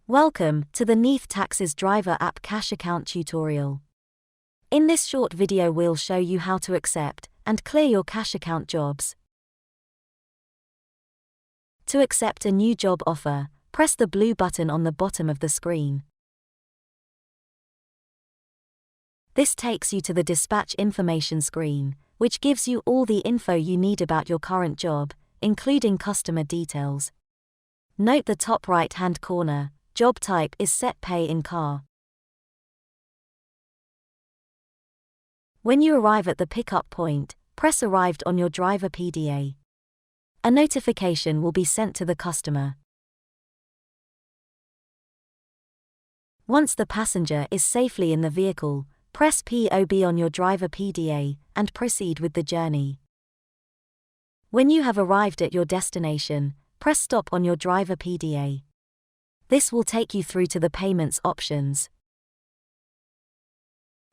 Welcome to the Neath Taxes Driver App Cash Account tutorial. In this short video we'll show you how to accept and clear your cash account jobs. To accept a new job offer, press the blue button on the bottom of the screen. This takes you to the dispatch information screen, which gives you all the info you need about your current job, including customer details. Note the top right-hand corner. Job type is Set Pay in Car. When you arrive at the pickup point, press Arrived on your driver PDA. A notification will be sent to the customer. Once the passenger is safely in the vehicle, press POB on your driver PDA and proceed with the journey. When you have arrived at your destination, press Stop on your driver PDA. This will take you through to the payments options.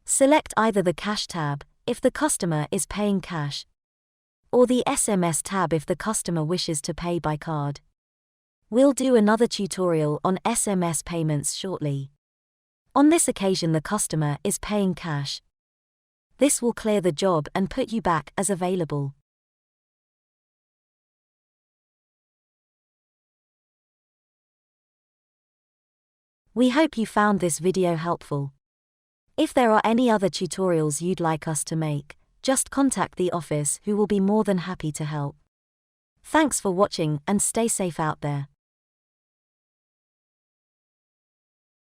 Select either the Cash tab, if the customer is paying cash, or the SMS tab if the customer wishes to pay by card. We'll do another tutorial on SMS payments shortly. On this occasion the customer is paying cash. This will clear the job and put you back as available. We hope you found this video helpful. If there are any other tutorials you'd like us to make, just contact the office who will be more than happy to help. Thanks for watching and stay safe out there.